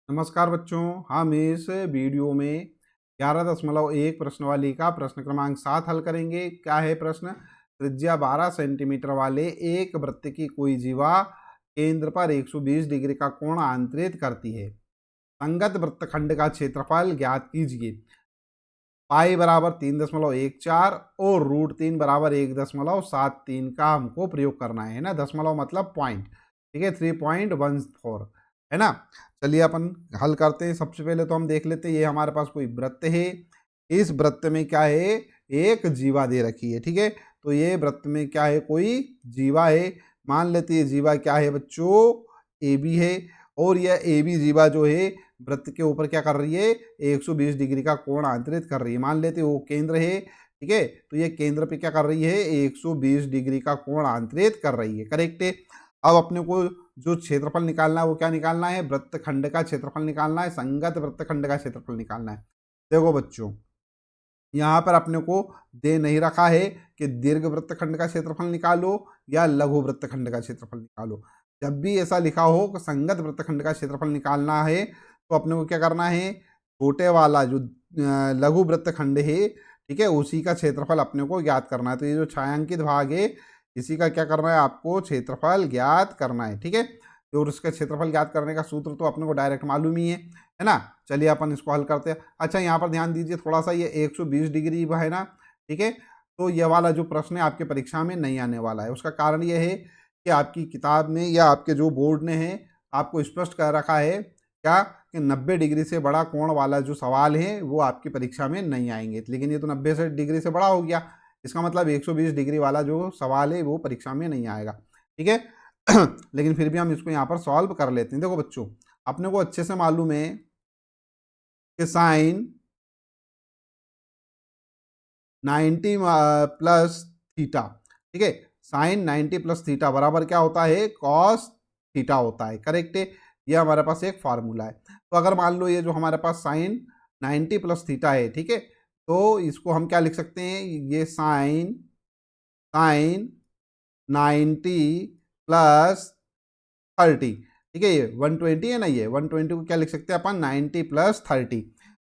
नमस्कार बच्चों, हम इस वीडियो में 11.1 प्रश्नावली का प्रश्न क्रमांक 7 हल करेंगे। क्या है प्रश्न? त्रिज्या 12 सेंटीमीटर वाले एक वृत्त की कोई जीवा केंद्र पर 120 डिग्री का कोण आंतरित करती है। संगत वृत्तखंड का क्षेत्रफल ज्ञात कीजिए। पाई बराबर 3.14 और √3 बराबर 1.73 का हमको प्रयोग करना है ना। दशमलव मतलब पॉइंट, ठीक है, 3.14 है ना। चलिए अपन हल करते हैं। सबसे पहले तो हम देख लेते हैं, ये हमारे पास कोई वृत्त है। इस वृत्त में क्या है? एक जीवा दे रखी है, ठीक है। तो ये वृत्त में क्या है? कोई जीवा है। मान लेते हैं जीवा क्या है बच्चों? ए बी है। और यह ए बी जीवा जो है वृत्त के ऊपर क्या कर रही है? 120 डिग्री का कोण आंतरित कर रही है। मान लेते वो केंद्र है, ठीक है। तो ये केंद्र पे क्या कर रही है? 120 डिग्री का कोण आंतरित कर रही है। करेक्ट है। अब अपने को जो क्षेत्रफल निकालना है वो क्या निकालना है? वृत्तखंड का क्षेत्रफल निकालना है, संगत वृत्तखंड का क्षेत्रफल निकालना है। देखो बच्चों, यहाँ पर अपने को दे नहीं रखा है कि दीर्घ वृत्तखंड का क्षेत्रफल निकालो या लघु वृत्तखंड का क्षेत्रफल निकालो। जब भी ऐसा लिखा हो कि संगत वृत्तखंड का क्षेत्रफल निकालना है तो अपने को क्या करना है? छोटे वाला जो लघु वृत्तखंड है, ठीक है, उसी का क्षेत्रफल अपने को ज्ञात करना है। तो ये जो छायांकित भाग है इसी का क्या करना है? आपको क्षेत्रफल ज्ञात करना है, ठीक है। और उसका क्षेत्रफल ज्ञात करने का सूत्र तो अपने को डायरेक्ट मालूम ही है ना। चलिए अपन इसको हल करते हैं। अच्छा, यहाँ पर ध्यान दीजिए थोड़ा सा, ये 120 डिग्री है ना, ठीक है। तो ये वाला जो प्रश्न है आपके परीक्षा में नहीं आने वाला है। उसका कारण ये है कि आपकी किताब में या आपके जो बोर्ड ने है आपको स्पष्ट कर रखा है क्या कि 90 डिग्री से बड़ा कोण वाला जो सवाल है वो आपकी परीक्षा में नहीं आएंगे। लेकिन ये तो 90 डिग्री से बड़ा हो गया, इसका मतलब 120 डिग्री वाला जो सवाल है वो परीक्षा में नहीं आएगा, ठीक है। लेकिन फिर भी हम इसको यहाँ पर सॉल्व कर लेते हैं। देखो बच्चों, अपने को अच्छे से मालूम है कि साइन 90 प्लस थीटा, ठीक है, साइन 90 प्लस थीटा बराबर क्या होता है? कॉस थीटा होता है। करेक्ट है। ये हमारे पास एक फार्मूला है। तो अगर मान लो ये जो हमारे पास साइन 90 प्लस थीटा है, ठीक है, तो इसको हम क्या लिख सकते हैं? ये साइन साइन 90 प्लस 30, ठीक है, ये 120 है ना, ये 120 को क्या लिख सकते हैं अपन? 90 प्लस 30,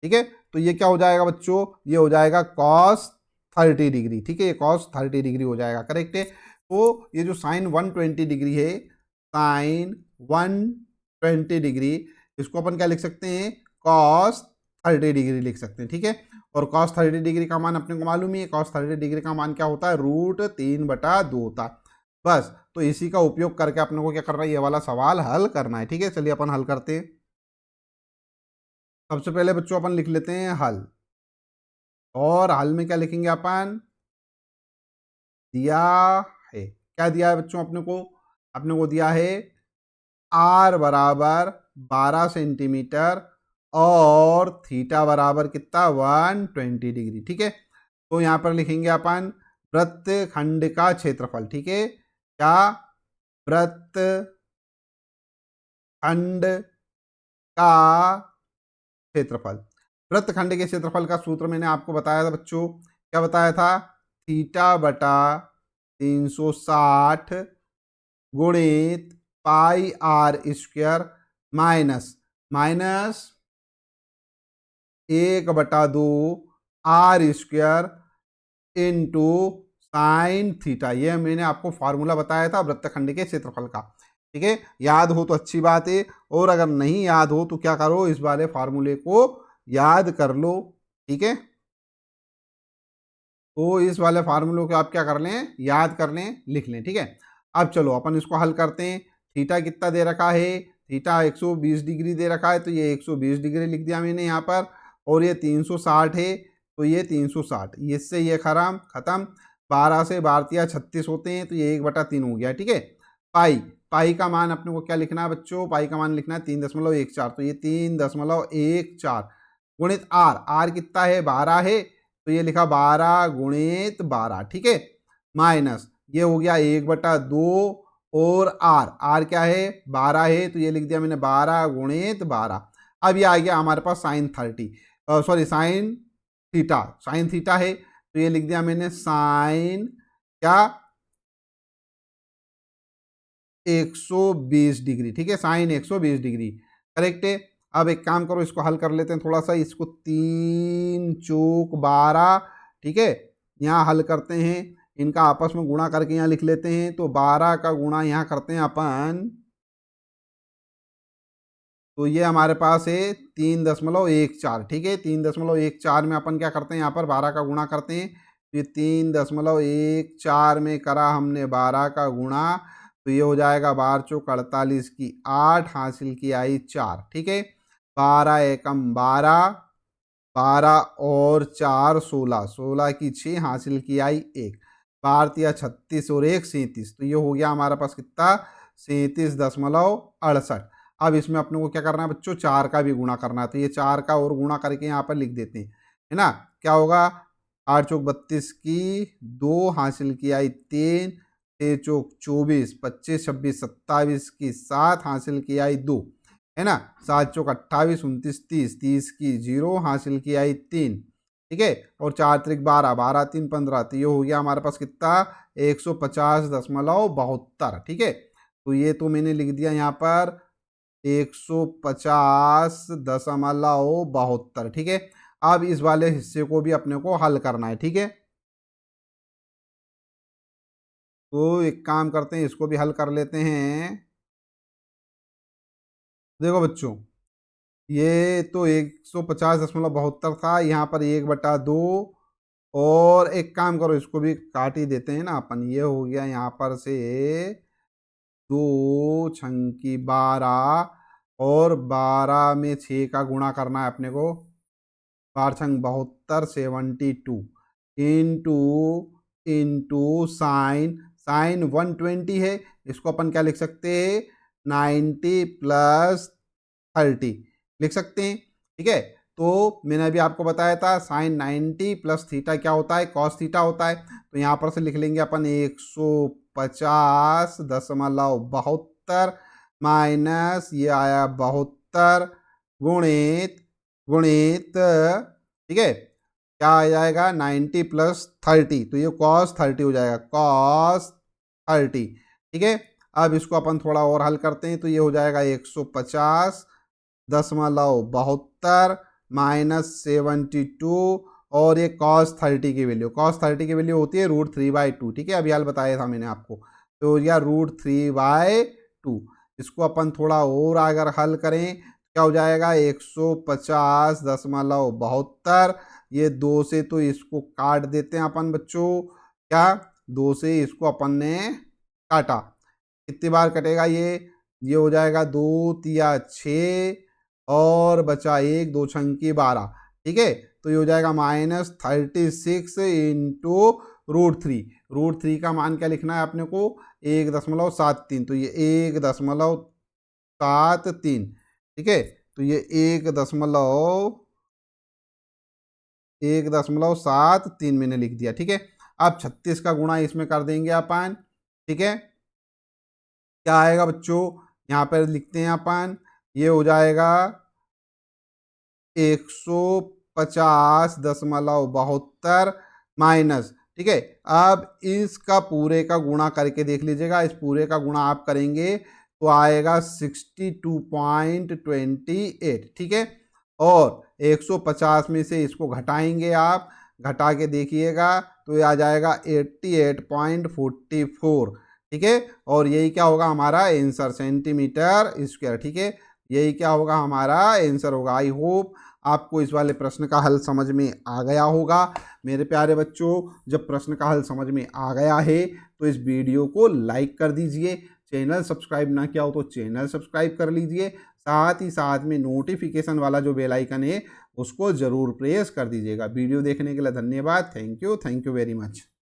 ठीक है। तो ये क्या हो जाएगा बच्चों? ये हो जाएगा कॉस 30 डिग्री, ठीक है, ये कॉस 30 डिग्री हो जाएगा। करेक्ट है। तो ये जो साइन 120 डिग्री है, साइन 120 डिग्री, इसको अपन क्या लिख सकते हैं? कॉस 30 डिग्री लिख सकते हैं, ठीक है। और कॉस 30 डिग्री का मान अपने को मालूम ही है। कॉस 30 डिग्री का मान क्या होता है? √3/2 होता है। बस, तो इसी का उपयोग करके अपने को क्या करना है? ये वाला सवाल हल करना है, ठीक है। चलिए अपन हल करते हैं। सबसे पहले बच्चों अपन लिख लेते हैं हल। और हल में क्या लिखेंगे अपन? दिया है, क्या दिया है बच्चों अपने को? अपने को दिया है आर बराबर 12 सेंटीमीटर और थीटा बराबर कितना? 120 डिग्री, ठीक है। तो यहां पर लिखेंगे अपन वृत्तखंड का क्षेत्रफल, ठीक है। क्या? वृत्तखंड का क्षेत्रफल। वृत्तखंड के क्षेत्रफल का सूत्र मैंने आपको बताया था बच्चों। क्या बताया था? थीटा बटा 360 गुणित pi r square minus minus 1/2 r square into sine theta. ये मैंने आपको फॉर्मूला बताया था वृत्तखंड के क्षेत्रफल का, ठीक है। याद हो तो अच्छी बात है, और अगर नहीं याद हो तो क्या करो? इस वाले फार्मूले को याद कर लो, ठीक है। तो इस वाले फार्मूले को आप क्या कर लें? याद कर लें, लिख लें, ठीक है। अब चलो अपन इसको हल करते हैं। थीटा कितना दे रखा है? थीटा 120 डिग्री दे रखा है, तो ये 120 डिग्री लिख दिया मैंने यहाँ पर। और ये 360 है, तो ये 360, इससे ये खत्म। 12 से 12 36 होते हैं, तो ये 1/3 हो गया, ठीक है। पाई पाई का मान अपने को क्या लिखना है बच्चों? पाई का मान लिखना है 3.14, तो ये 3.14 गुणित आर। आर कितना है? 12 है, तो ये लिखा 12 गुणित 12, ठीक है, माइनस ये हो गया 1/2 और आर। आर क्या है? 12 है, तो ये लिख दिया मैंने 12 गुणित 12। अब ये आ गया हमारे पास sine 30, sorry sine theta. Sine theta है, तो ये लिख दिया मैंने साइन क्या? 120 डिग्री, ठीक है, साइन 120 डिग्री। करेक्ट है। अब एक काम करो, इसको हल कर लेते हैं थोड़ा सा। इसको 3 चौक 12, ठीक है, यहाँ हल करते हैं, इनका आपस में गुणा करके यहाँ लिख लेते हैं। तो 12 का गुणा यहाँ करते हैं अपन, तो ये हमारे पास है 3.14, ठीक है। 3.14 में अपन क्या करते हैं, यहाँ पर 12 का गुणा करते हैं। ये 3.14 में करा हमने 12 का गुणा, तो ये हो जाएगा 12 चौक 48 की 8, हासिल की आई 4, ठीक है। 12 एकम 12, 12 और 4 16, 16 की 6, हासिल की आई 1, 12 तिया 36 और 1 37, तो ये हो गया हमारे पास कितना, 37.68। अब इसमें अपने को क्या करना है बच्चों, 4 का भी गुणा करना है, तो ये 4 का और गुणा करके यहाँ पर लिख देते हैं, है ना। क्या होगा, 8 चौक 32 की 2, हासिल की आई 3, 6 चौक 24, 25 26 27 की 7, हासिल की आई 2, है ना। 7 चौक 28, 29 30, 30 की 0, हासिल की आई 3, ठीक है। और 4 त्रिक 12, 12 3 15, तो ये हो गया हमारे पास कितना, 150.72, ठीक है। तो ये तो मैंने लिख दिया यहाँ पर 150.72, ठीक है। अब इस वाले हिस्से को भी अपने को हल करना है, ठीक है। तो एक काम करते हैं, इसको भी हल कर लेते हैं। देखो बच्चों, ये तो 150.72 था, यहाँ पर 1/2, और एक काम करो, इसको भी काट ही देते हैं ना अपन। ये हो गया यहाँ पर से 2 छंकी 12, और 12 में 6 का गुणा करना है अपने को, 12 छंग 72, 72 इंटू साइन, साइन 120 है, इसको अपन क्या लिख सकते हैं, 90 प्लस 30 लिख सकते हैं, ठीक है। तो मैंने अभी आपको बताया था साइन 90 प्लस थीटा क्या होता है, कॉस थीटा होता है। तो यहाँ पर से लिख लेंगे अपन 150.72 माइनस ये आया 72 गुणित गुणित, ठीक है, क्या आ जाएगा 90 प्लस 30, तो ये कॉस 30 हो जाएगा, कॉस 30, ठीक है। अब इसको अपन थोड़ा और हल करते हैं, तो ये हो जाएगा 150.72 माइनस 72, और ये कॉस 30 की वैल्यू, कॉस 30 की वैल्यू होती है √3/2, ठीक है। अभी हाल बताया था मैंने आपको, तो यह √3/2। इसको अपन थोड़ा और अगर हल करें, क्या हो जाएगा 150.72, ये 2 से तो इसको काट देते हैं अपन बच्चों, क्या 2 से इसको अपन ने काटा, कितनी बार कटेगा ये हो जाएगा 2 तिया 6, और बचा 1, 2 छंकी 12, ठीक है। तो ये हो जाएगा -36 इंटू √3, √3 का मान क्या लिखना है अपने को, 1.73, तो ये 1.73, ठीक है। तो ये 1.73 मैंने लिख दिया, ठीक है। अब 36 का गुणा इसमें कर देंगे अपन, ठीक है। क्या आएगा बच्चों, यहाँ पर लिखते हैं अपन, ये हो जाएगा 150.72 माइनस, ठीक है। अब इसका पूरे का गुणा करके देख लीजिएगा, इस पूरे का गुणा आप करेंगे तो आएगा 62.28, ठीक है। और 150 में से इसको घटाएंगे, आप घटा के देखिएगा तो ये आ जाएगा 88.44, ठीक है। और यही क्या होगा हमारा आंसर, सेंटीमीटर स्क्वायर, ठीक है। यही क्या होगा हमारा आंसर होगा। आई होप आपको इस वाले प्रश्न का हल समझ में आ गया होगा। मेरे प्यारे बच्चों, जब प्रश्न का हल समझ में आ गया है तो इस वीडियो को लाइक कर दीजिए, चैनल सब्सक्राइब ना किया हो तो चैनल सब्सक्राइब कर लीजिए, साथ ही साथ में नोटिफिकेशन वाला जो बेल आइकन है उसको ज़रूर प्रेस कर दीजिएगा। वीडियो देखने के लिए धन्यवाद। Thank you very much.